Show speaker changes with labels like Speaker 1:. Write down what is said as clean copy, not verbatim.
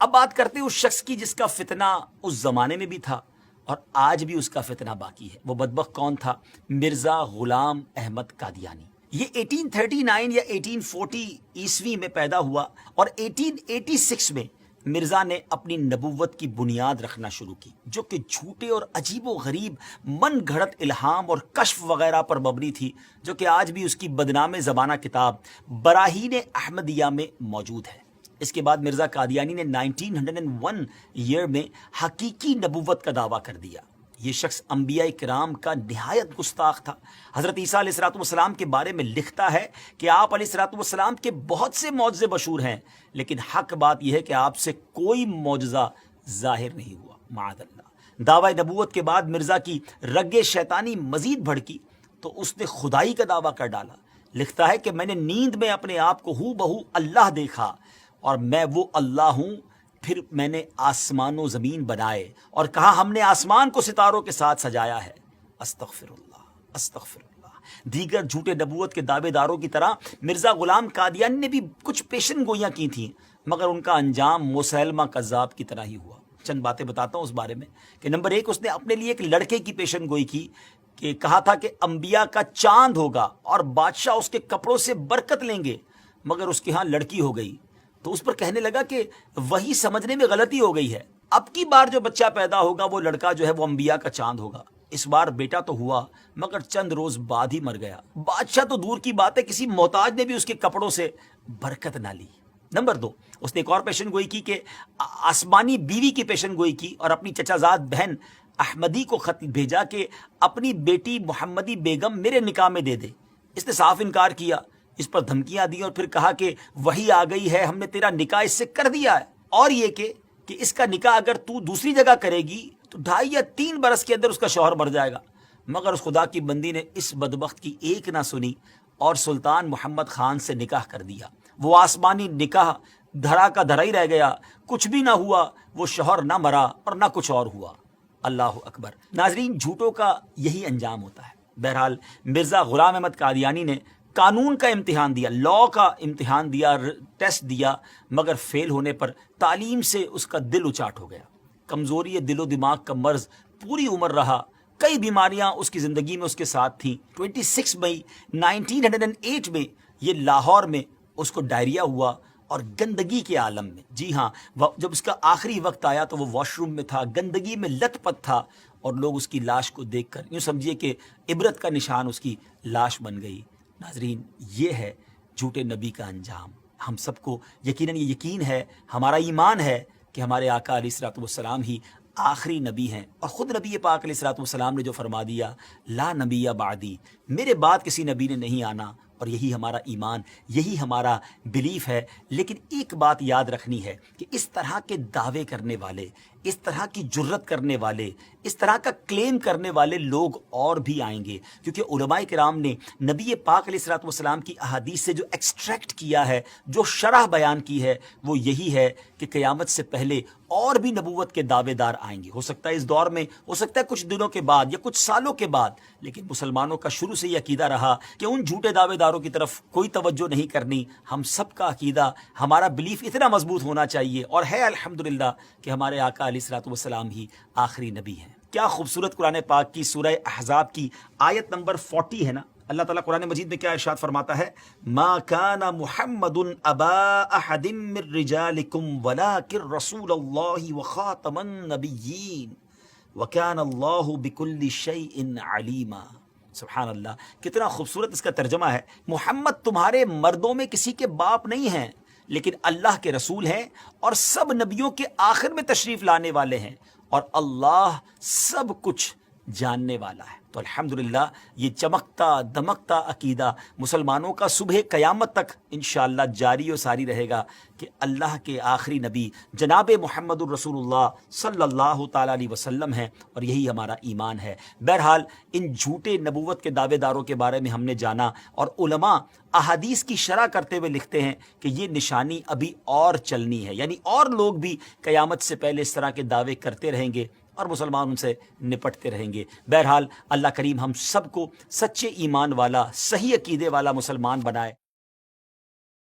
Speaker 1: اب بات کرتے ہیں اس شخص کی جس کا فتنہ اس زمانے میں بھی تھا اور آج بھی اس کا فتنہ باقی ہے. وہ بدبخت کون تھا؟ مرزا غلام احمد قادیانی. یہ 1839 یا 1840 عیسوی میں پیدا ہوا اور 1886 میں مرزا نے اپنی نبوت کی بنیاد رکھنا شروع کی، جو کہ جھوٹے اور عجیب و غریب من گھڑت الہام اور کشف وغیرہ پر مبنی تھی، جو کہ آج بھی اس کی بدنام زمانہ کتاب براہین احمدیہ میں موجود ہے. اس کے بعد مرزا قادیانی نے 1901 ایئر میں حقیقی نبوت کا دعویٰ کر دیا. یہ شخص انبیاء کرام کا نہایت گستاخ تھا. حضرت عیسیٰ علیہ الصلوۃ والسلام کے بارے میں لکھتا ہے کہ آپ علیہ الصلوۃ والسلام کے بہت سے معجزے مشہور ہیں، لیکن حق بات یہ ہے کہ آپ سے کوئی معجزہ ظاہر نہیں ہوا، معاذ اللہ. دعوی نبوت کے بعد مرزا کی رگ شیطانی مزید بھڑکی تو اس نے خدائی کا دعویٰ کر ڈالا. لکھتا ہے کہ میں نے نیند میں اپنے آپ کو ہو بہو اللہ دیکھا اور میں وہ اللہ ہوں. پھر میں نے آسمان و زمین بنائے اور کہا ہم نے آسمان کو ستاروں کے ساتھ سجایا ہے. استغفر اللہ، استغفر اللہ. دیگر جھوٹے نبوت کے دعوے داروں کی طرح مرزا غلام قادیانی نے بھی کچھ پیشن گوئیاں کی تھیں، مگر ان کا انجام مسیلمہ کذاب کی طرح ہی ہوا. چند باتیں بتاتا ہوں اس بارے میں کہ نمبر 1، اس نے اپنے لیے ایک لڑکے کی پیشن گوئی کی کہ کہا تھا کہ انبیاء کا چاند ہوگا اور بادشاہ اس کے کپڑوں سے برکت لیں گے، مگر اس کے ہاں لڑکی ہو گئی تو اس پر کہنے لگا کہ وہی سمجھنے میں غلطی ہو گئی ہے، اب کی بار جو بچہ پیدا ہوگا وہ لڑکا جو ہے وہ انبیاء کا چاند ہوگا. اس بار بیٹا تو ہوا مگر چند روز بعد ہی مر گیا. بادشاہ تو دور کی بات ہے، کسی محتاج نے بھی اس کے کپڑوں سے برکت نہ لی. نمبر 2، اس نے ایک اور پیشن گوئی کی کہ آسمانی بیوی کی پیشن گوئی کی اور اپنی چچا زاد بہن احمدی کو خط بھیجا کہ اپنی بیٹی محمدی بیگم میرے نکاح میں دے دے. اس نے صاف انکار کیا، اس پر دھمکیاں دی اور پھر کہا کہ وہی آ گئی ہے، ہم نے تیرا نکاح اس سے کر دیا ہے، اور یہ کہ اس کا نکاح اگر تو دوسری جگہ کرے گی تو 2.5 یا 3 برس کے اندر اس کا شوہر مر جائے گا. مگر اس خدا کی بندی نے اس بدبخت کی ایک نہ سنی اور سلطان محمد خان سے نکاح کر دیا. وہ آسمانی نکاح دھرا کا دھرا ہی رہ گیا، کچھ بھی نہ ہوا، وہ شوہر نہ مرا اور نہ کچھ اور ہوا. اللہ اکبر. ناظرین، جھوٹوں کا یہی انجام ہوتا ہے. بہرحال مرزا غلام احمد قادیانی نے قانون کا امتحان دیا، لاء کا امتحان دیا، ٹیسٹ دیا، مگر فیل ہونے پر تعلیم سے اس کا دل اچاٹ ہو گیا. کمزوری دل و دماغ کا مرض پوری عمر رہا، کئی بیماریاں اس کی زندگی میں اس کے ساتھ تھیں. 26 مئی 1908 میں یہ لاہور میں اس کو ڈائریا ہوا اور گندگی کے عالم میں. جی ہاں، جب اس کا آخری وقت آیا تو وہ واش روم میں تھا، گندگی میں لت پت تھا اور لوگ اس کی لاش کو دیکھ کر یوں سمجھیے کہ عبرت کا نشان اس کی لاش بن گئی. ناظرین، یہ ہے جھوٹے نبی کا انجام. ہم سب کو یقیناً یہ یقین ہے، ہمارا ایمان ہے کہ ہمارے آقا علیہ الصلوۃ والسلام ہی آخری نبی ہیں، اور خود نبی پاک علیہ الصلوۃ والسلام نے جو فرما دیا لا نبی بعدی، میرے بعد کسی نبی نے نہیں آنا، اور یہی ہمارا ایمان، یہی ہمارا بلیف ہے. لیکن ایک بات یاد رکھنی ہے کہ اس طرح کے دعوے کرنے والے، اس طرح کی جرت کرنے والے، اس طرح کا کلیم کرنے والے لوگ اور بھی آئیں گے، کیونکہ علماء کرام نے نبی پاک علیہ الصلوۃ والسلام کی احادیث سے جو ایکسٹریکٹ کیا ہے، جو شرح بیان کی ہے، وہ یہی ہے کہ قیامت سے پہلے اور بھی نبوت کے دعوے دار آئیں گے. ہو سکتا ہے اس دور میں، ہو سکتا ہے کچھ دنوں کے بعد یا کچھ سالوں کے بعد، لیکن مسلمانوں کا شروع سے یہ عقیدہ رہا کہ ان جھوٹے دعوے داروں کی طرف کوئی توجہ نہیں کرنی. ہم سب کا عقیدہ، ہمارا بلیف اتنا مضبوط ہونا چاہیے، اور ہے الحمدللہ کہ ہمارے آقا علیہ الصلوۃ والسلام ہی آخری نبی ہیں. کیا خوبصورت قرآن پاک کی سورہ احزاب کی آیت نمبر 40 ہے نا. اللہ تعالیٰ قرآن مجید میں کیا ارشاد فرماتا ہے؟ ما کان محمد ابا احد من رجالکم ولکن رسول اللہ وخاتم النبیین وکان اللہ بکل شیء علیما. سبحان اللہ، کتنا خوبصورت اس کا ترجمہ ہے. محمد تمہارے مردوں میں کسی کے باپ نہیں ہیں، لیکن اللہ کے رسول ہیں اور سب نبیوں کے آخر میں تشریف لانے والے ہیں، اور اللہ سب کچھ جاننے والا ہے. تو الحمدللہ یہ چمکتا دمکتا عقیدہ مسلمانوں کا صبح قیامت تک انشاءاللہ جاری و ساری رہے گا کہ اللہ کے آخری نبی جناب محمد الرسول اللہ صلی اللہ تعالیٰ علیہ وسلم ہیں، اور یہی ہمارا ایمان ہے. بہرحال ان جھوٹے نبوت کے دعوے داروں کے بارے میں ہم نے جانا، اور علماء احادیث کی شرح کرتے ہوئے لکھتے ہیں کہ یہ نشانی ابھی اور چلنی ہے، یعنی اور لوگ بھی قیامت سے پہلے اس طرح کے دعوے کرتے رہیں گے اور مسلمان ان سے نپٹتے رہیں گے. بہرحال اللہ کریم ہم سب کو سچے ایمان والا، صحیح عقیدے والا مسلمان بنائے.